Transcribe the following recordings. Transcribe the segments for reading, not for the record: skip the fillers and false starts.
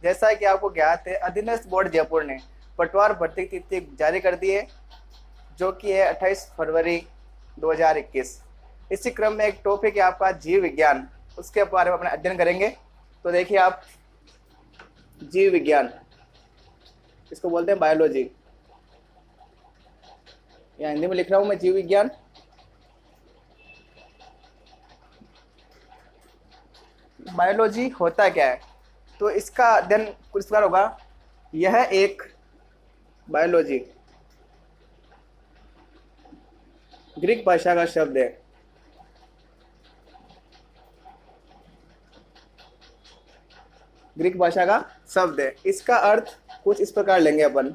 जैसा कि आपको ज्ञात है, अधीनस्थ बोर्ड जयपुर ने पटवार भर्ती की तिथि जारी कर दी है, जो कि है 28 फरवरी 2021। इसी क्रम में एक टॉपिक है आपका जीव विज्ञान, उसके बारे में अपना अध्ययन करेंगे। तो देखिए आप, जीव विज्ञान, इसको बोलते हैं बायोलॉजी, या हिंदी में लिख रहा हूं मैं जीव विज्ञान। बायोलॉजी होता क्या है, तो इसका अध्ययन कुछ प्रकार होगा। यह एक बायोलॉजी ग्रीक भाषा का शब्द है। ग्रीक भाषा का शब्द है। इसका अर्थ कुछ इस प्रकार लेंगे अपन,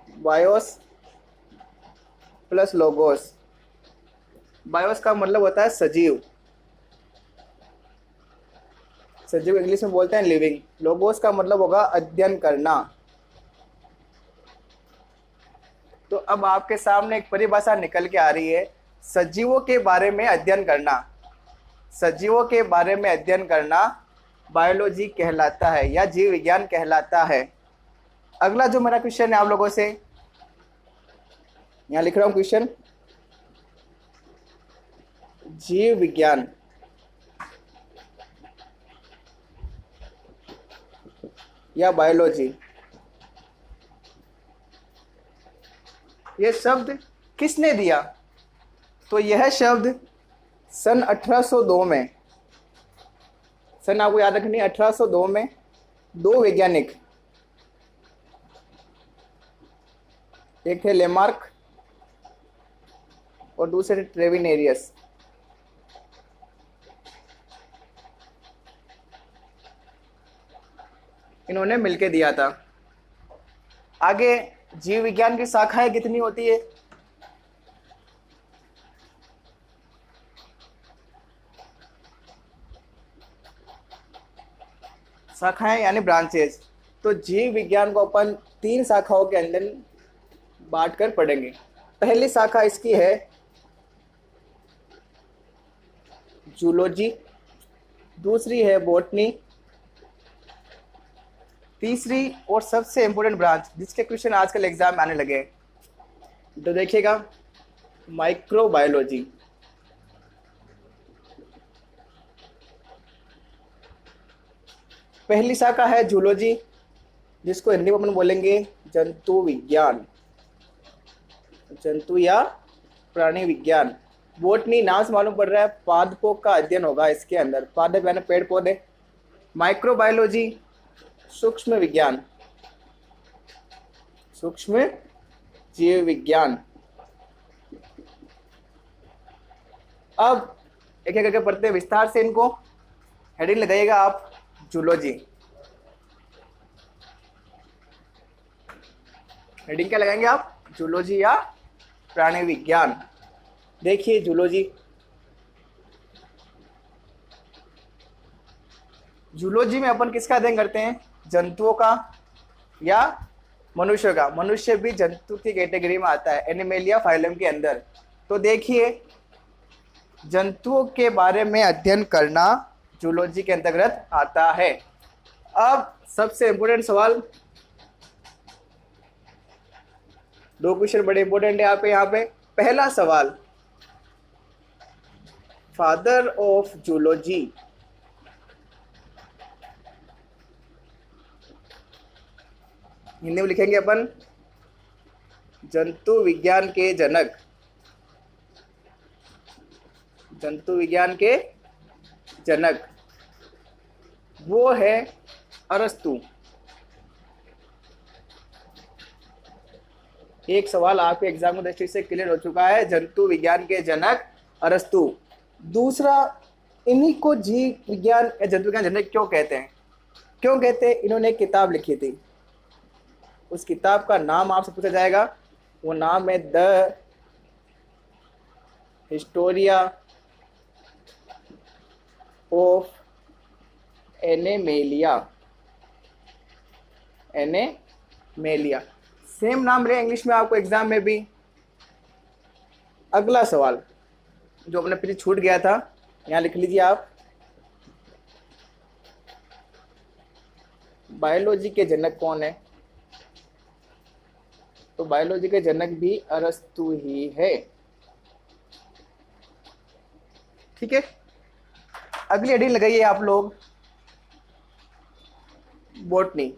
बायोस प्लस लोगोस। बायोस का मतलब होता है सजीव, सजीव इंग्लिश में बोलते हैं लिविंग। लोगोस का मतलब होगा अध्ययन करना। तो अब आपके सामने एक परिभाषा निकल के आ रही है, सजीवों के बारे में अध्ययन करना। सजीवों के बारे में अध्ययन करना बायोलॉजी कहलाता है या जीव विज्ञान कहलाता है। अगला जो मेरा क्वेश्चन है आप लोगों से, यहाँ लिख रहा हूँ क्वेश्चन, जीव विज्ञान या बायोलॉजी, यह शब्द किसने दिया? तो यह शब्द सन 1802 में, सन आपको याद रखनी है 1802 में, दो वैज्ञानिक, एक थे लेमार्क और दूसरे थे ट्रेविनेरियस, इन्होंने मिलके दिया था। आगे जीव विज्ञान की शाखाएं कितनी होती है? शाखाएं यानी ब्रांचेस। तो जीव विज्ञान को अपन 3 शाखाओं के अंदर बांट कर पढ़ेंगे। पहली शाखा इसकी है जूलॉजी, दूसरी है बॉटनी, तीसरी और सबसे इंपॉर्टेंट ब्रांच जिसके क्वेश्चन आजकल एग्जाम में आने लगे हैं, तो देखिएगा माइक्रोबायोलॉजी। पहली शाखा है जूलॉजी, जिसको हिंदी में अपन बोलेंगे जंतु विज्ञान, जंतु या प्राणी विज्ञान। बॉटनी नाम से मालूम पड़ रहा है पादपों का अध्ययन होगा इसके अंदर, पादप यानी पेड़ पौधे। माइक्रोबायोलॉजी सूक्ष्म विज्ञान, सूक्ष्म जीव विज्ञान। अब एक एक करके पढ़ते हैं विस्तार से इनको। हेडिंग लगाइएगा आप, जूलॉजी। हेडिंग क्या लगाएंगे आप? जूलॉजी या प्राणी विज्ञान। देखिए जूलॉजी, जूलॉजी में अपन किसका अध्ययन करते हैं? जंतुओं का या मनुष्य का। मनुष्य भी जंतु की कैटेगरी में आता है, एनिमेलिया फाइलम के अंदर। तो देखिए, जंतुओं के बारे में अध्ययन करना जूलॉजी के अंतर्गत आता है। अब सबसे इंपॉर्टेंट सवाल, 2 क्वेश्चन बड़े इंपॉर्टेंट है यहाँ पे। पहला सवाल, फादर ऑफ जूलॉजी, हिंदी में लिखेंगे अपन जंतु विज्ञान के जनक। जंतु विज्ञान के जनक वो है अरस्तु। एक सवाल आपके एग्जाम की दृष्टि से क्लियर हो चुका है, जंतु विज्ञान के जनक अरस्तु। दूसरा, इन्हीं को जीव विज्ञान या जंतु विज्ञान जनक क्यों कहते हैं? क्यों कहते हैं? इन्होंने एक किताब लिखी थी, उस किताब का नाम आपसे पूछा जाएगा। वो नाम है द हिस्टोरिया ऑफ एनेमेलिया। एनेमेलिया सेम नाम रहे इंग्लिश में आपको एग्जाम में भी। अगला सवाल जो अपने पीछे छूट गया था, यहाँ लिख लीजिए आप, बायोलॉजी के जनक कौन है? तो बायोलॉजी के जनक भी अरस्तु ही है। ठीक है, अगली हेडिंग लगाइए आप लोग, बॉटनी।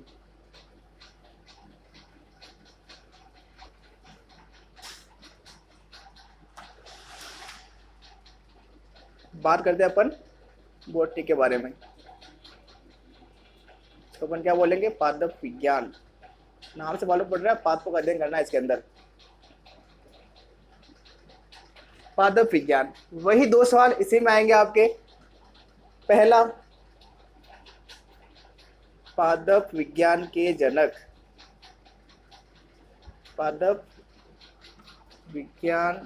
बात करते हैं अपन बॉटनी के बारे में। तो अपन क्या बोलेंगे? पादप विज्ञान। नाम से मालूम पड़ रहा है पादपों का अध्ययन करना है इसके अंदर। पादप विज्ञान, वही 2 सवाल इसी में आएंगे आपके। पहला, पादप विज्ञान के जनक, पादप विज्ञान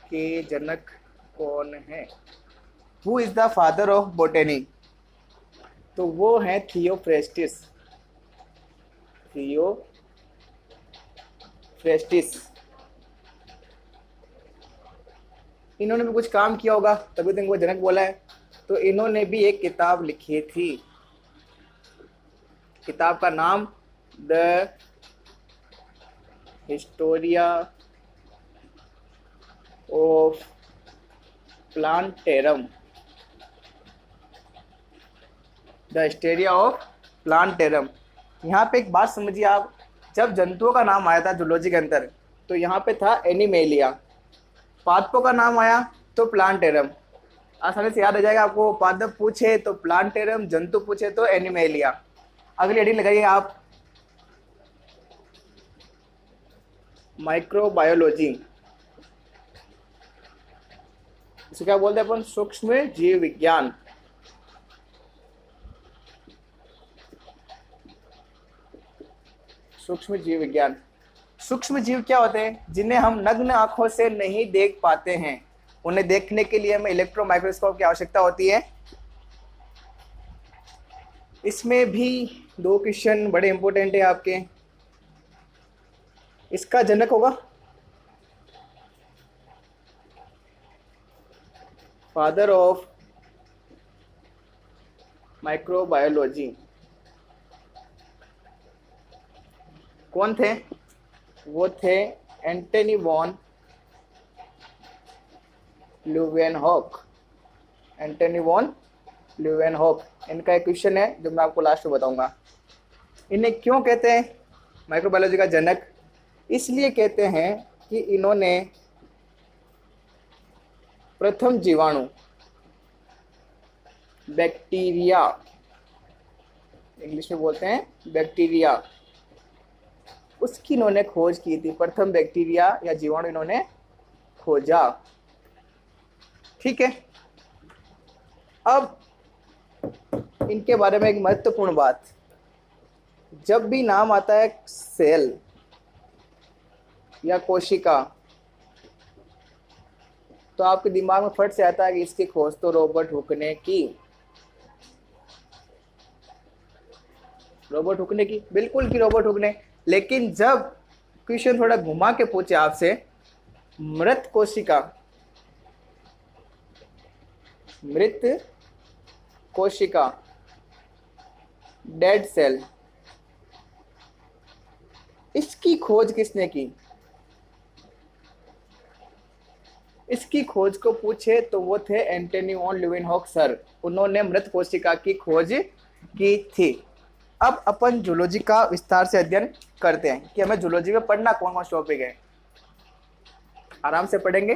के जनक कौन है? Who is the father of botany? तो वो है थियोफ्रेस्टिस। थियोफ्रेस्टिस। इन्होंने भी कुछ काम किया होगा तभी तो इनको जनक बोला है। तो इन्होंने भी एक किताब लिखी थी। किताब का नाम the Historia of plantarum. The Historia of plantarum. यहाँ पे एक बात समझिए आप, जब जंतुओं का नाम आया था जूलॉजी के अंदर तो यहाँ पे था एनिमेलिया। पादपों का नाम आया तो प्लांटेरम। आसानी से याद आ जाएगा आपको। पादप पूछे तो प्लांटेरम, जंतु पूछे तो एनिमेलिया। अगली हेडिंग लगाइए आप, माइक्रोबायोलॉजी। इसे क्या बोलते हैं अपन? सूक्ष्म जीव विज्ञान। सूक्ष्म जीव विज्ञान। सूक्ष्म जीव क्या होते हैं? जिन्हें हम नग्न आंखों से नहीं देख पाते हैं। उन्हें देखने के लिए हमें इलेक्ट्रो माइक्रोस्कोप की आवश्यकता होती है। इसमें भी 2 क्वेश्चन बड़े इंपॉर्टेंट है आपके। इसका जनक होगा फादर ऑफ माइक्रोबायोलॉजी कौन थे? वो थे Antony von Leeuwenhoek. Antony von Leeuwenhoek. इनका एक क्वेश्चन है जो मैं आपको लास्ट में बताऊंगा। इन्हें क्यों कहते हैं माइक्रोबायोलॉजी का जनक? इसलिए कहते हैं कि इन्होंने प्रथम जीवाणु बैक्टीरिया, इंग्लिश में बोलते हैं बैक्टीरिया, उसकी इन्होंने खोज की थी। प्रथम बैक्टीरिया या जीवाणु इन्होंने खोजा। ठीक है, अब इनके बारे में एक महत्वपूर्ण बात, जब भी नाम आता है सेल या कोशिका तो आपके दिमाग में फट से आता है कि इसकी खोज तो रॉबर्ट हुक ने की। रॉबर्ट हुक ने की, बिल्कुल की रॉबर्ट हुक ने। लेकिन जब क्वेश्चन थोड़ा घुमा के पूछे आपसे, मृत कोशिका, मृत कोशिका, डेड सेल, इसकी खोज किसने की? इसकी खोज को पूछे तो वो थे एंटनी वॉन ल्यूवेनहॉक सर। उन्होंने मृत कोशिका की खोज की थी। अब अपन जूलॉजी का विस्तार से अध्ययन करते हैं कि हमें जूलॉजी में पढ़ना कौन कौन टॉपिक है। आराम से पढ़ेंगे।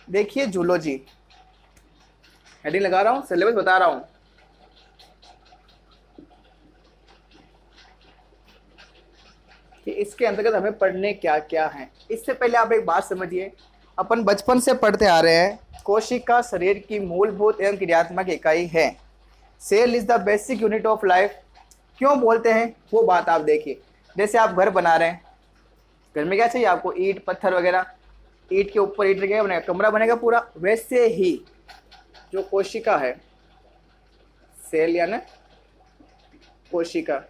देखिए जूलॉजी, हेडिंग लगा रहा हूं, सिलेबस बता रहा हूं। कि इसके अंतर्गत हमें पढ़ने क्या क्या है। इससे पहले आप एक बात समझिए, अपन बचपन से पढ़ते आ रहे हैं कोशिका शरीर की मूलभूत एवं क्रियात्मक इकाई है। Cell is the basic unit of life. क्यों बोलते हैं वो बात आप देखिए। जैसे आप घर बना रहे हैं, घर में क्या चाहिए आपको? ईंट पत्थर वगैरह। ईंट के ऊपर ईंट रखेगा, बनेगा, कमरा बनेगा पूरा। वैसे ही जो कोशिका है, सेल यानी कोशिका,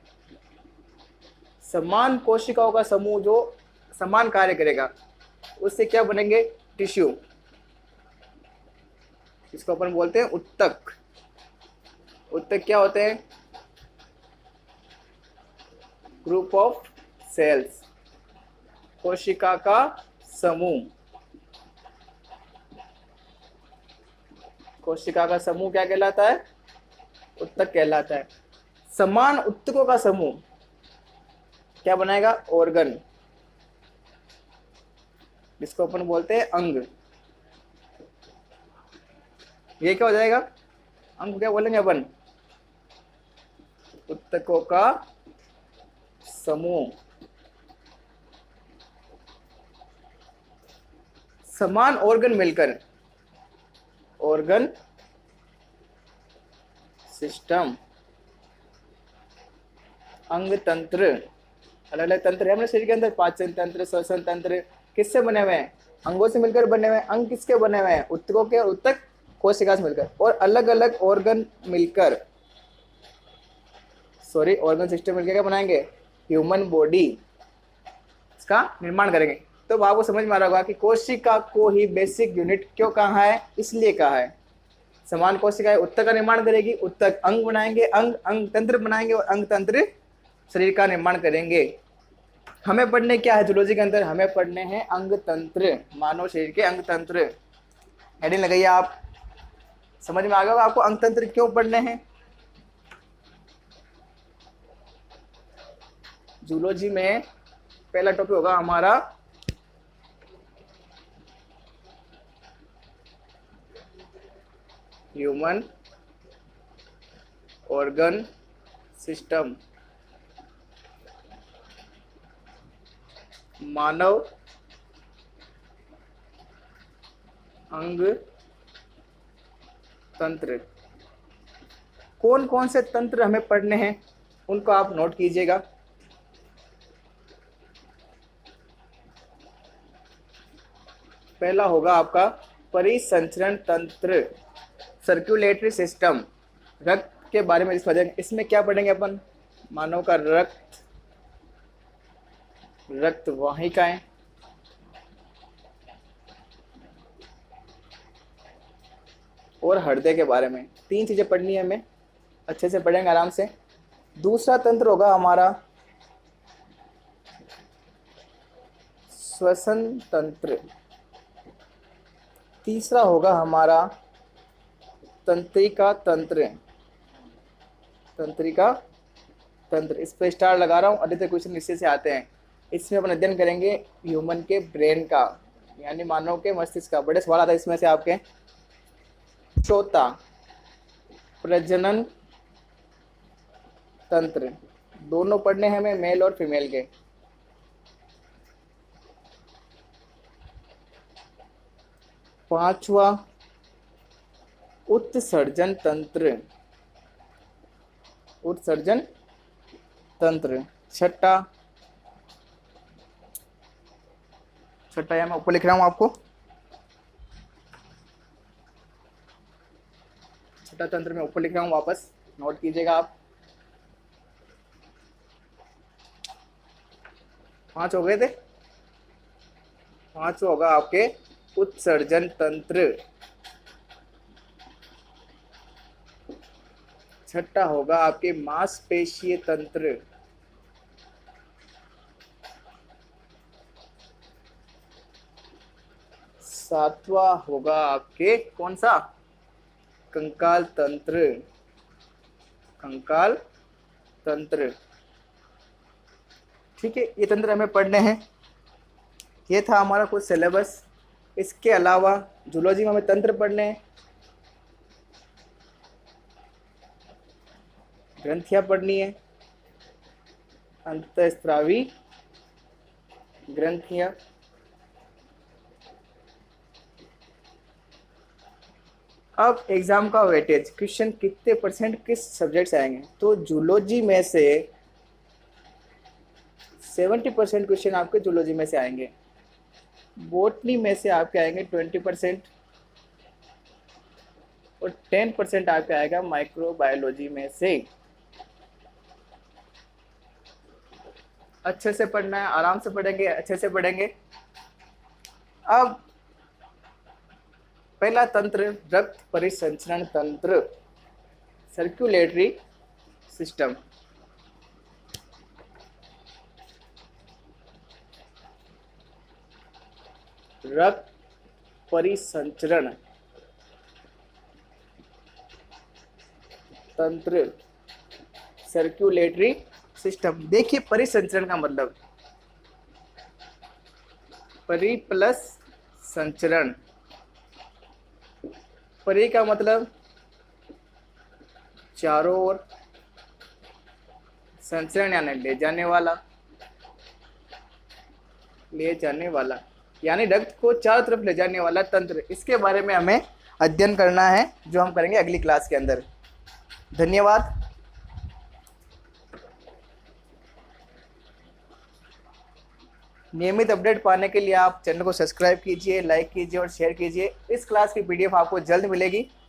समान कोशिकाओं का समूह जो समान कार्य करेगा, उससे क्या बनेंगे? टिश्यू। इसको अपन बोलते हैं उत्तक। उत्तक क्या होते हैं? ग्रुप ऑफ सेल्स, कोशिका का समूह। कोशिका का समूह क्या कहलाता है? उत्तक कहलाता है। समान उत्तकों का समूह क्या बनाएगा? ऑर्गन, जिसको अपन बोलते हैं अंग। ये क्या हो जाएगा? अंग क्या बोलेंगे अपन? उत्तकों का समूह। समान ऑर्गन मिलकर ऑर्गन सिस्टम। अंग तंत्र, अलग अलग तंत्र है अपने शरीर के अंदर। पाचन तंत्र, श्वसन तंत्र किससे बने हुए हैं? अंगों से मिलकर बने हुए हैं। अंग किसके बने हुए हैं? उत्तकों के, उत्तक कोशिका से मिलकर। और अलग अलग ऑर्गन मिलकर, सॉरी, ऑर्गन सिस्टम मिलकर क्या बनाएंगे? ह्यूमन बॉडी, इसका निर्माण करेंगे। तो आपको समझ में आ रहा होगा कि कोशिका को ही बेसिक यूनिट क्यों कहा है, इसलिए कहा है। समान कोशिकाएं उत्तक का निर्माण करेगी, उत्तक अंग बनाएंगे, अंग अंग तंत्र बनाएंगे, और अंग तंत्र शरीर का निर्माण करेंगे। हमें पढ़ने क्या है जूलॉजी के अंदर? हमें पढ़ने हैं अंग तंत्र, मानव शरीर के अंग तंत्र। हेडिंग लगाइए आप। समझ में आ गया होगा आपको अंग तंत्र क्यों पढ़ने हैं। जूलॉजी में पहला टॉपिक होगा हमारा ह्यूमन ऑर्गन सिस्टम, मानव अंग तंत्र। कौन कौन से तंत्र हमें पढ़ने हैं उनको आप नोट कीजिएगा। पहला होगा आपका परिसंचरण तंत्र, सर्कुलेटरी सिस्टम। रक्त के बारे में इसमें क्या पढ़ेंगे अपन? मानव का रक्त, रक्त वाहिकाएं, और हृदय के बारे में। 3 चीजें पढ़नी है हमें, अच्छे से पढ़ेंगे आराम से। दूसरा तंत्र होगा हमारा श्वसन तंत्र। तीसरा होगा हमारा तंत्रिका तंत्र। तंत्रिका तंत्र, इस पर स्टार लगा रहा हूँ, अधिकतर क्वेश्चन इससे से आते हैं। इसमें अपन अध्ययन करेंगे ह्यूमन के ब्रेन का, यानी मानव के मस्तिष्क का। बड़े सवाल आता है इसमें से आपके। चौथा प्रजनन तंत्र, दोनों पढ़ने हैं हमें, मेल और फीमेल के। पांचवा उत्सर्जन तंत्र, उत्सर्जन तंत्र। छठा या मैं ऊपर लिख रहा हूं आपको, छठा तंत्र में ऊपर लिख रहा हूं, वापस नोट कीजिएगा आप। 5 हो गए थे। 5 होगा आपके उत्सर्जन तंत्र। छठा होगा आपके मांसपेशीय तंत्र। सातवां होगा आपके कौन सा? कंकाल तंत्र, कंकाल तंत्र। ठीक है, ये तंत्र हमें पढ़ने हैं। ये था हमारा कुछ सिलेबस। इसके अलावा जूलॉजी में हमें तंत्र पढ़ने हैं, ग्रंथियां पढ़नी है, अंतःस्रावी ग्रंथियां, अब एग्जाम का वेटेज, क्वेश्चन कितने परसेंट किस सब्जेक्ट से आएंगे? तो जूलॉजी में से 70% क्वेश्चन आपके जूलॉजी में से आएंगे। बॉटनी में से आपके आएंगे 20%, और 10% आपके आएगा माइक्रोबायोलॉजी में से। अच्छे से पढ़ना है, आराम से पढ़ेंगे, अच्छे से पढ़ेंगे। अब पहला तंत्र रक्त परिसंचरण तंत्र, सर्कुलेटरी सिस्टम। रक्त परिसंचरण तंत्र, सर्कुलेटरी सिस्टम। देखिए परिसंचरण का मतलब, परि प्लस संचरण, परि का मतलब चारों ओर, संचरण यानी ले जाने वाला, ले जाने वाला यानी रक्त को चारों तरफ ले जाने वाला तंत्र। इसके बारे में हमें अध्ययन करना है, जो हम करेंगे अगली क्लास के अंदर। धन्यवाद। नियमित अपडेट पाने के लिए आप चैनल को सब्सक्राइब कीजिए, लाइक कीजिए और शेयर कीजिए। इस क्लास की पीडीएफ आपको जल्द मिलेगी।